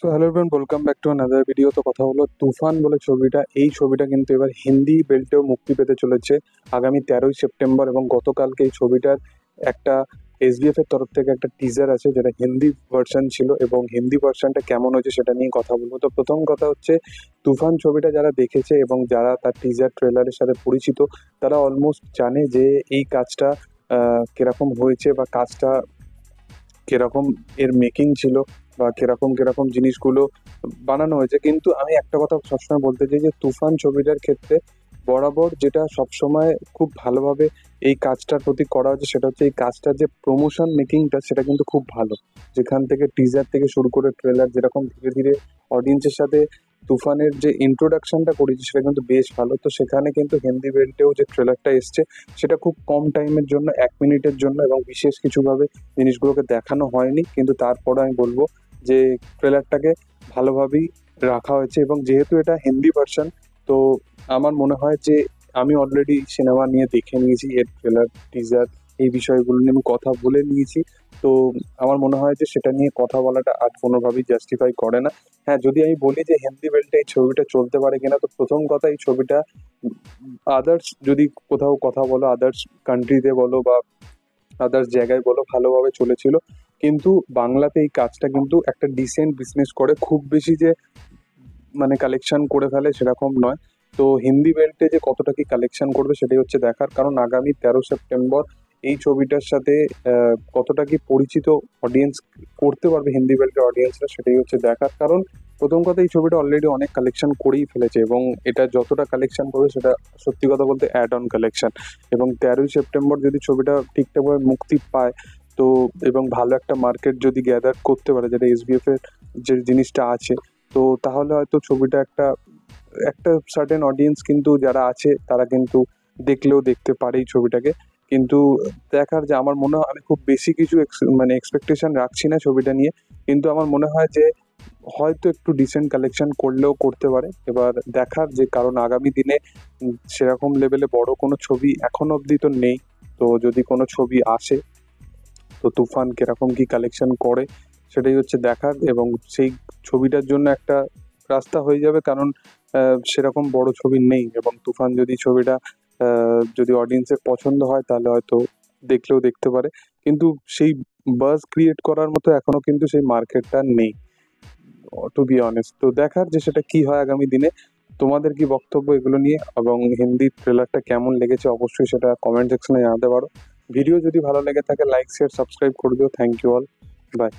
So hello everyone, welcome back to another video. তো কথা হলো তুফান বলে ছবিটা, এই ছবিটা কিন্তু এবার হিন্দি বেল্টেও মুক্তি পেতে চলেছে আগামী 13ই সেপ্টেম্বর। এবং গতকালকে এই ছবিটার একটা এসবিএফ এর তরফ থেকে একটা টিজার আছে, যেটা হিন্দি ভার্সন ছিল, এবং হিন্দি ভার্সনটা কেমন হয়েছে সেটা নিয়ে কথা বলবো। তো প্রথম কথা হচ্ছে, তুফান ছবিটা যারা দেখেছে এবং যারা তার টিজার ট্রেলারের সাথে পরিচিত, তারা অলমোস্ট জানে যে এই কাজটা কিরকম হয়েছে, বা কাজটা কিরকম এর মেকিং ছিল, বা কিরকম কিরকম জিনিসগুলো বানানো হয়েছে। কিন্তু আমি একটা কথা সবসময় বলতে চাই যে তুফান ছবিটার ক্ষেত্রে বরাবর যেটা সবসময় খুব ভালোভাবে এই কাজটার প্রতি করা হচ্ছে, সেটা হচ্ছে এই কাজটার যে প্রমোশন মেকিংটা, সেটা কিন্তু খুব ভালো। যেখান থেকে টিজার থেকে শুরু করে ট্রেলার যেরকম ধীরে ধীরে অডিয়েন্সের সাথে তুফানের যে ইন্ট্রোডাকশনটা করেছি, সেটা কিন্তু বেশ ভালো। তো সেখানে কিন্তু হিন্দি বেল্টেও যে ট্রেলারটা এসছে, সেটা খুব কম টাইমের জন্য, 1 মিনিটের জন্য, এবং বিশেষ কিছুভাবে জিনিসগুলোকে দেখানো হয়নি। কিন্তু তারপরে আমি বলবো যে ট্রেলারটাকে ভালোভাবেই রাখা হয়েছে। এবং যেহেতু এটা হিন্দি ভার্সন, তো আমার মনে হয় যে আমি অলরেডি সিনেমা নিয়ে দেখে নিয়েছি, এর ট্রেলার, টিজার, এই বিষয়গুলো নিয়ে আমি কথা বলে নিয়েছি। তো আমার মনে হয় যে সেটা নিয়ে কথা বলাটা আর কোনোভাবেই জাস্টিফাই করে না। হ্যাঁ, যদি আমি বলি যে হিন্দি বেল্টে এই ছবিটা চলতে পারে কিনা, তো প্রথম কথা, এই ছবিটা আদার্স যদি কোথাও কথা বলো, আদার্স কান্ট্রিতে বলো বা আদার্স জায়গায় বলো, ভালোভাবে চলেছিল। কিন্তু বাংলাতে এই কাজটা কিন্তু একটা ডিসেন্ট বিজনেস করে, খুব বেশি যে মানে কালেকশন করে ফেলে সেরকম নয়। তো হিন্দি বেল্টে যে কতটা কি কালেকশন করবে সেটাই হচ্ছে দেখার, কারণ আগামী 13 সেপ্টেম্বর এই ছবিটার সাথে কতটা কি পরিচিত অডিয়েন্স করতে পারবে হিন্দি বেল্টের অডিয়েন্সরা, সেটাই হচ্ছে দেখার। কারণ প্রথম কথা, এই ছবিটা অলরেডি অনেক কালেকশন করেই ফেলেছে, এবং এটা যতটা কালেকশন করবে সেটা সত্যি কথা বলতে অ্যাড অন কালেকশন। এবং 13ই সেপ্টেম্বর যদি ছবিটা ঠিকঠাকভাবে মুক্তি পায়, তো এবং ভালো একটা মার্কেট যদি গ্যাদার করতে পারে, যেটা এসবিএফ এর যে জিনিসটা আছে, তো তাহলে হয়তো ছবিটা একটা একটা সার্টেন অডিয়েন্স কিন্তু যারা আছে, তারা কিন্তু দেখলেও দেখতে পারে এই ছবিটাকে। কিন্তু দেখার, যে আমার মনে হয়, আমি খুব বেশি কিছু মানে এক্সপেকটেশন রাখছি না ছবিটা নিয়ে। কিন্তু আমার মনে হয় যে হয়তো একটু ডিসেন্ট কালেকশন করলেও করতে পারে। এবার দেখার, যে কারণ আগামী দিনে সেরকম লেভেলে বড় কোনো ছবি এখন অবধি তো নেই। তো যদি কোনো ছবি আসে, তো তুফান কিরকম কি কালেকশন করে সেটাই হচ্ছে দেখার। এবং সেই ছবিটার জন্য একটা রাস্তা হয়ে যাবে, কারণ সেরকম বড় ছবি নেই। এবং তুফান যদি ছবিটা যদি অডিয়েন্সের পছন্দ হয়, তাহলে হয়তো দেখলেও দেখতে পারে। কিন্তু সেই বাজ ক্রিয়েট করার মতো এখনো কিন্তু সেই মার্কেটটা নেই, টু বি অনেস্ট। তো দেখার যে সেটা কি হয় আগামী দিনে। তোমাদের কি বক্তব্য এগুলো নিয়ে, এবং হিন্দি ট্রেলারটা কেমন লেগেছে অবশ্যই সেটা কমেন্ট সেকশনে জানাতে পারো। ভিডিও যদি ভালো লেগে থাকে, লাইক, শেয়ার, সাবস্ক্রাইব করে দিও। Thank you all, by.